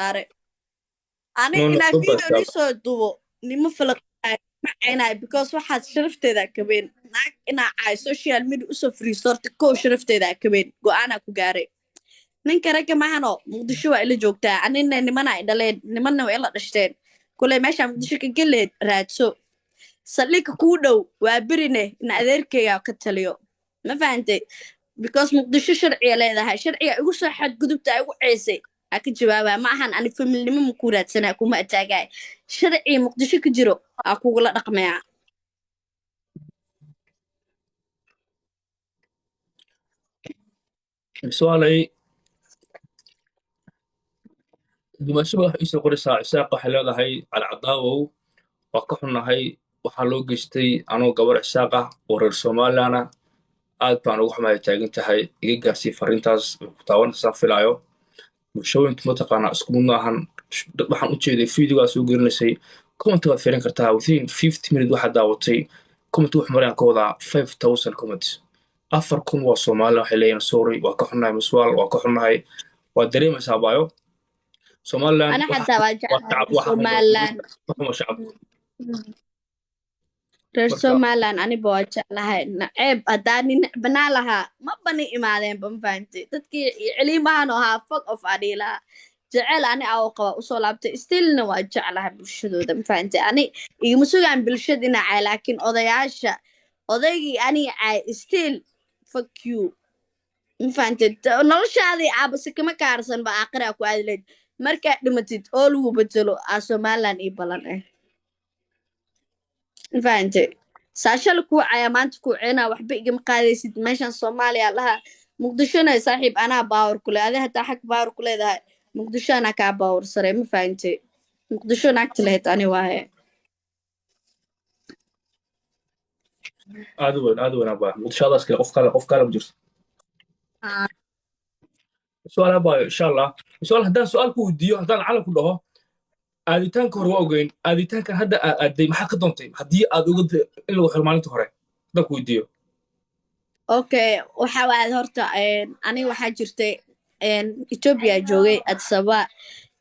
saare ani No, inaa no, video ni soo dubo nima falaqaay macaynay because waxaad sharafteeda kabeen naag inaa caay social media usoo friisorta kow sharafteeda kabeen go-aanaa ku gaaray ninka ragga mahano muqdisho waa ila joogtaa anina nimana ay dhaleen nimanna waa ila dhashteen kule meesha muqdisho ka geleed raadso saldhigga kuu dhow waa berine in adeerkayga ka taliyo ma fahantay because muqdisho sharciga leedahay sharciga igu soo xadgudubta igu ceysay aa ka jawaabaa ma ahan ani familnimo ma ku raadsanaa kuma ataagaay sharci muqdisho ka jiro aa kugula dhaqmaya سؤالي dhimasho wax iisoo qoraysaa isaaq waxay leedahay alcadaawow waa ka xunnahay waxaa loo geystay anoo gabar isaaq ah oo reer somalilan ah aad baan ugu xumaaya taagan tahay iga gaarsii fariintaas ku taabantaysaan filaayo bulshooyinka mataqaanaa isku mid maahan waxaan u jeeday fiidigaa soo gelinaysay comment waad fiirin kartaa within 50 minutes waxaad daawatay comment wuxuu marayaan ka wadaa 5000 comments 4,000 waa somalilan waxay leeyihin sorry waa ka xunnahay maswaal waa ka xunnahay waa dareemaysaa baayo somalilan ana xataa waa jeclahay somalilan shacab reer marka somalilan aniba waa jeclahay naceeb haddaan nin necbanaa lahaa ma bani imaadeenba ma fahantay dadkii celiimahan oo ahaa fog of adhiilaha jecel ani aa u qaba usoo laabtay stilna waa jeclahay bulshadooda ma fahantay ani igama sugaan bulshada inaa caay laakiin odayaasha odaygii aniga caay still fuck you ma fahantay noloshaadii aabase kama kaarsan ba aakhira ku aadileed markaad dhimatid oo lagu bedelo aa somalilan ii balan ah ma fahantay saashal kuu caya maanta kuu ceena waxba igama qaadaysid meeshan soomaaliya laha muqdishona saaxiib anaa baawar ku leh adi hataa xag baawar ku leedahay muqdisho anaa kaa baawar sare ma fahantay muqdisho naagta lahayd ani waaye aad u weyn abaa muqdishoadaas kale qof kale ma jirto su'aal abaayo insha allah su'aal haddaan su'aal ku weydiiyo haddaan calan ku dhaho aaditaanka hore waa ogeyn aaditaankan hadda aad aaday maxaa ka doontay haddii aad oga in lagu xiro maalinta hore haddaan ku weydiiyo okay waxa waad horta aniga waxaa jirtay ethiopia joogay addis ababa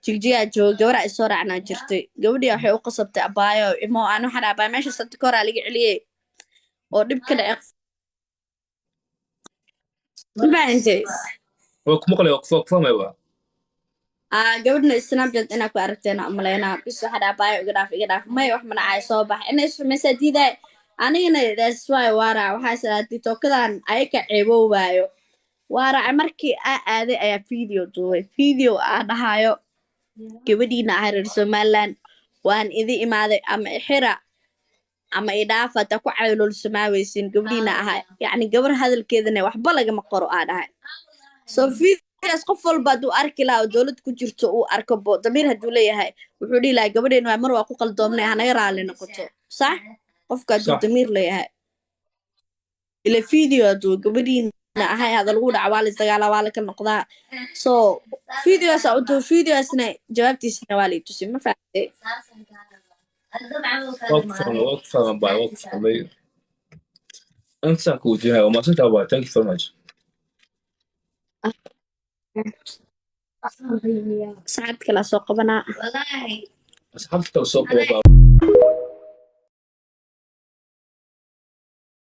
jigjigaa joogay gabaraa isoo raacnaa jirtay gabadhii waxay u qasabtay abaayo imo aan waxaan abaa meesha sabti ka horaa laga celiyey oo dhib ka dhace ma fahantay waa ku maqlay waa ku fahmay baa gabadhna snapchat inaa ku aragteena umaleynaa bis waxaa dhaa baayo iga dhaaf may wax manacay soo bax inay isxumaysaa diidaay anigana that's why waarac waxaa isalaatay tookadan ayaka ceebow waayo waaraca markii aa aaday ayaa video duubay video aa dhahayo gabadhiina ahay reer somaliland waan idi imaaday ama ixira ama idhaafa ta ku caylool samaaweysin gabadhiina ahay yacni gabar hadalkeedana waxba lagama qoro aa dhahay so videos qof walba hadduu arki lahaa oo dowlad ku jirto uu arko bo damiir hadduu leeyahay wuxuu dhihi lahaa gabadheena waa mar waa ku qaldoomnay hanaga raalli noqoto sax qofka hadduu damiir leeyahay ila video hadduu gabadhiina ahay hada lagu dhaca waa la isdagaalaa waa la ka noqdaa so videos aa uduu videosna jawaabtiisana waa la itusi ma fahamtay waa ku fahmay baa waa ku fahmay intaan ku weydiinayo waa maasantaa baa thank you very much saacad kala soo qabanaa asxaabta kale soo qaba baa